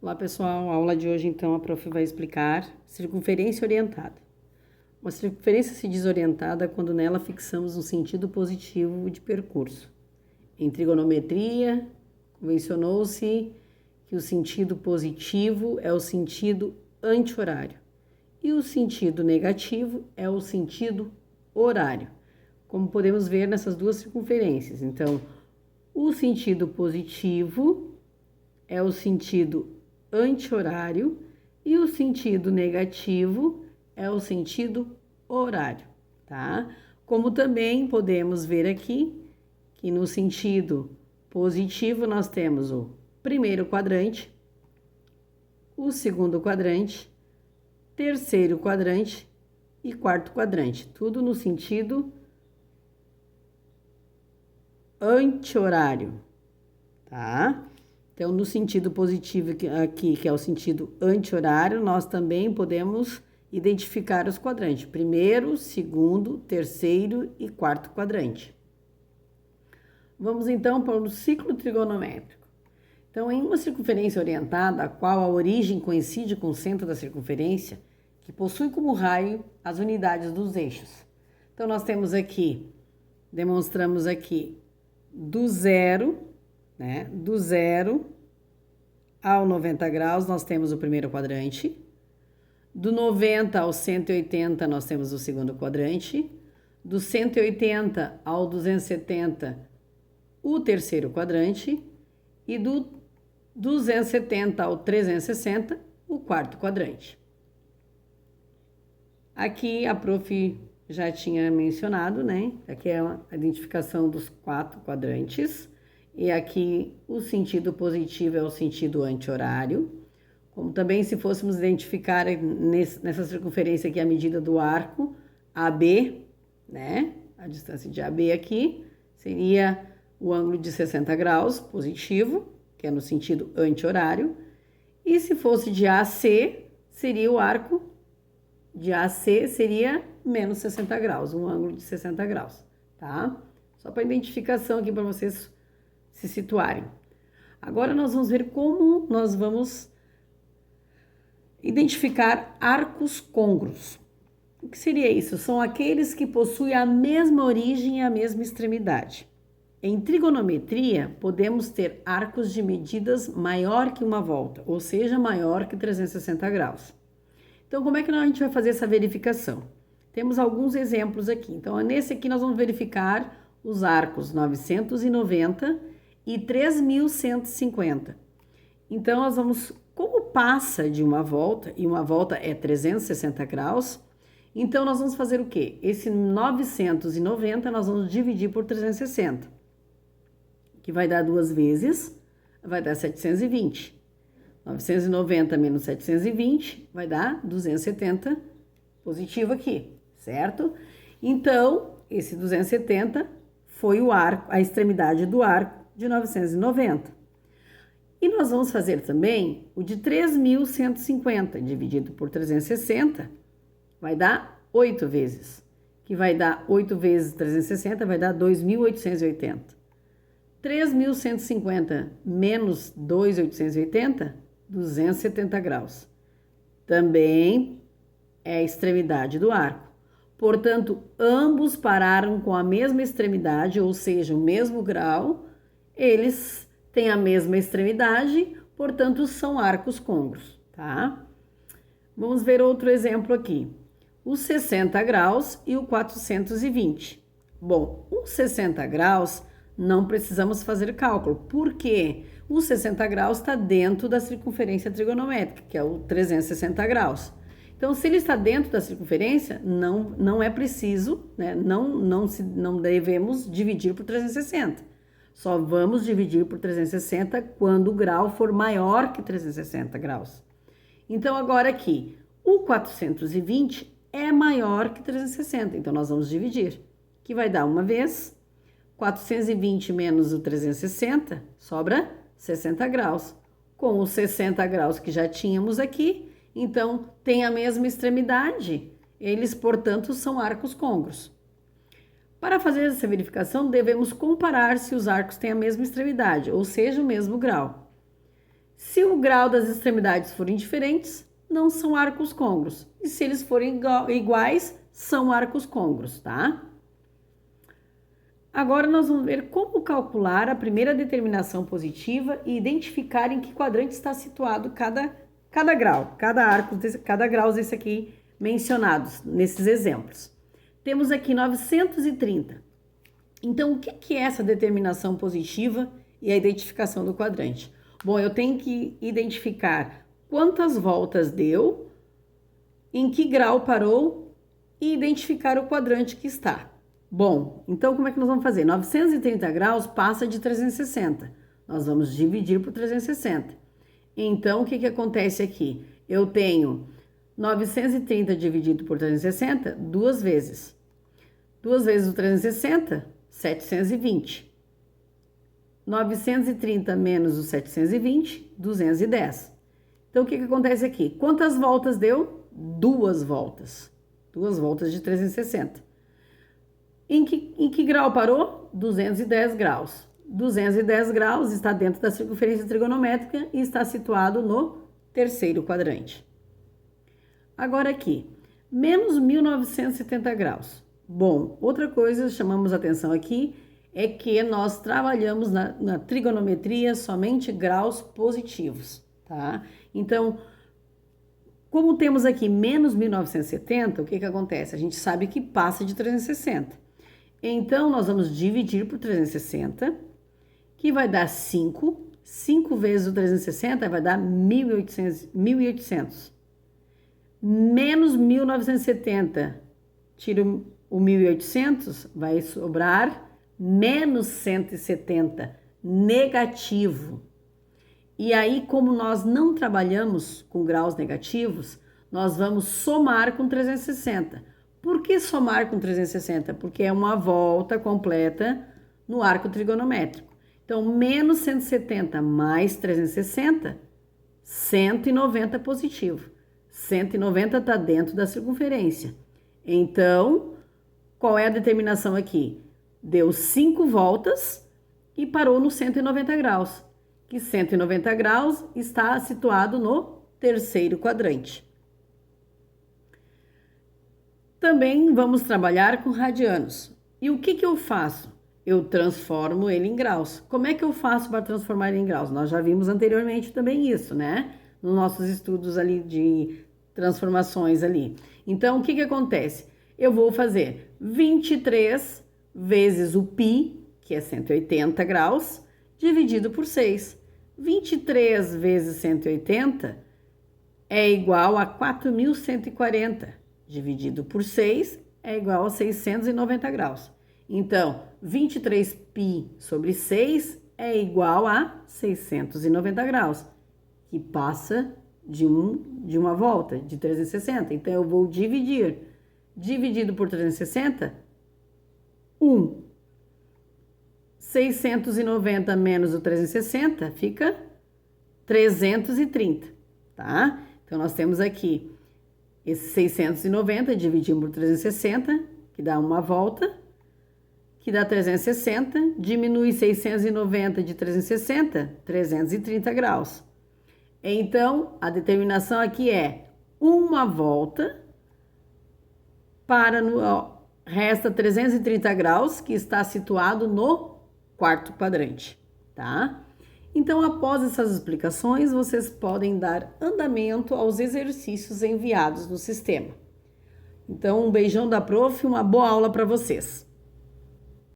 Olá pessoal, a aula de hoje então a prof vai explicar circunferência orientada. Uma circunferência se diz orientada quando nela fixamos um sentido positivo de percurso. Em trigonometria, convencionou-se que o sentido positivo é o sentido anti-horário e o sentido negativo é o sentido horário, como podemos ver nessas duas circunferências. Então, o sentido positivo é o sentido anti-horário e o sentido negativo é o sentido horário, tá? Como também podemos ver aqui que no sentido positivo nós temos o primeiro quadrante, o segundo quadrante, terceiro quadrante e quarto quadrante, tudo no sentido anti-horário, tá? Então, no sentido positivo aqui, que é o sentido anti-horário, nós também podemos identificar os quadrantes. Primeiro, segundo, terceiro e quarto quadrante. Vamos então para o ciclo trigonométrico. Então, em uma circunferência orientada, a qual a origem coincide com o centro da circunferência, que possui como raio as unidades dos eixos. Então, nós temos aqui, demonstramos aqui, do zero ao 90 graus, nós temos o primeiro quadrante. Do 90 ao 180, nós temos o segundo quadrante. Do 180 ao 270, o terceiro quadrante. E do 270 ao 360, o quarto quadrante. Aqui a prof já tinha mencionado, né? Aqui é a identificação dos quatro quadrantes. E aqui o sentido positivo é o sentido anti-horário. Como também se fôssemos identificar nessa circunferência aqui a medida do arco AB, né? A distância de AB aqui seria o ângulo de 60 graus positivo, que é no sentido anti-horário. E se fosse de AC, seria o arco de AC seria menos 60 graus, um ângulo de 60 graus, tá? Só para identificação aqui para vocês se situarem. Agora nós vamos ver como nós vamos identificar arcos côngruos. O que seria isso? São aqueles que possuem a mesma origem e a mesma extremidade. Em trigonometria, podemos ter arcos de medidas maior que uma volta, ou seja, maior que 360 graus. Então, como é que a gente vai fazer essa verificação? Temos alguns exemplos aqui. Então, nesse aqui nós vamos verificar os arcos 990 e 3.150. Então, nós vamos, como passa de uma volta, e uma volta é 360 graus, então nós vamos fazer o quê? Esse 990 nós vamos dividir por 360, que vai dar duas vezes, vai dar 720. 990 menos 720 vai dar 270 positivo aqui, certo? Então, esse 270 foi o arco, a extremidade do arco de 990. E nós vamos fazer também o de 3.150 dividido por 360, vai dar 8 vezes, que vai dar 8 vezes 360, vai dar 2.880. 3.150 menos 2.880, 270 graus. Também é a extremidade do arco. Portanto, ambos pararam com a mesma extremidade, ou seja, o mesmo grau. Eles têm a mesma extremidade, portanto, são arcos côngruos, tá? Vamos ver outro exemplo aqui. Os 60 graus e o 420. Bom, os 60 graus não precisamos fazer cálculo, porque o 60 graus está dentro da circunferência trigonométrica, que é o 360 graus. Então, se ele está dentro da circunferência, não é preciso, né? Não devemos dividir por 360. Só vamos dividir por 360 quando o grau for maior que 360 graus. Então, agora aqui, o 420 é maior que 360, então nós vamos dividir, que vai dar uma vez, 420 menos o 360, sobra 60 graus. Com os 60 graus que já tínhamos aqui, então tem a mesma extremidade, eles, portanto, são arcos côngruos. Para fazer essa verificação, devemos comparar se os arcos têm a mesma extremidade, ou seja, o mesmo grau. Se o grau das extremidades forem diferentes, não são arcos côngruos. E se eles forem iguais, são arcos côngruos, tá? Agora nós vamos ver como calcular a primeira determinação positiva e identificar em que quadrante está situado cada grau, cada grau desse aqui mencionados nesses exemplos. Temos aqui 930. Então, o que é essa determinação positiva e a identificação do quadrante? Bom, eu tenho que identificar quantas voltas deu, em que grau parou e identificar o quadrante que está. Bom, então como é que nós vamos fazer? 930 graus passa de 360. Nós vamos dividir por 360. Então, o que acontece aqui? Eu tenho 930 dividido por 360 duas vezes. Duas vezes o 360, 720. 930 menos o 720, 210. Então, o que acontece aqui? Quantas voltas deu? Duas voltas. Duas voltas de 360. Em que grau parou? 210 graus. 210 graus está dentro da circunferência trigonométrica e está situado no terceiro quadrante. Agora aqui, menos 1970 graus. Bom, outra coisa que chamamos a atenção aqui é que nós trabalhamos na trigonometria somente graus positivos, tá? Então, como temos aqui menos 1970, o que acontece? A gente sabe que passa de 360. Então, nós vamos dividir por 360, que vai dar 5. 5 vezes o 360 vai dar 1.800. Menos 1970, tiro o 1.800, vai sobrar menos 170, negativo. E aí, como nós não trabalhamos com graus negativos, nós vamos somar com 360. Por que somar com 360? Porque é uma volta completa no arco trigonométrico. Então, menos 170 mais 360, 190 positivo. 190 está dentro da circunferência. Então, qual é a determinação aqui? Deu 5 voltas e parou no 190 graus. Que 190 graus está situado no terceiro quadrante. Também vamos trabalhar com radianos. E o que eu faço? Eu transformo ele em graus. Como é que eu faço para transformar ele em graus? Nós já vimos anteriormente também isso, né? Nos nossos estudos ali de transformações ali. Então, o que acontece? Eu vou fazer 23 vezes o π, que é 180 graus, dividido por 6. 23 vezes 180 é igual a 4.140. Dividido por 6 é igual a 690 graus. Então, 23π sobre 6 é igual a 690 graus, que passa de uma volta, de 360. Então, eu vou dividir. Dividido por 360, 1. 690 menos o 360 fica 330, tá? Então, nós temos aqui esse 690 dividimos por 360, que dá uma volta, que dá 360, diminui 690 de 360, 330 graus. Então, a determinação aqui é uma volta resta 330 graus, que está situado no quarto quadrante, tá? Então, após essas explicações, vocês podem dar andamento aos exercícios enviados no sistema. Então, um beijão da prof, uma boa aula para vocês.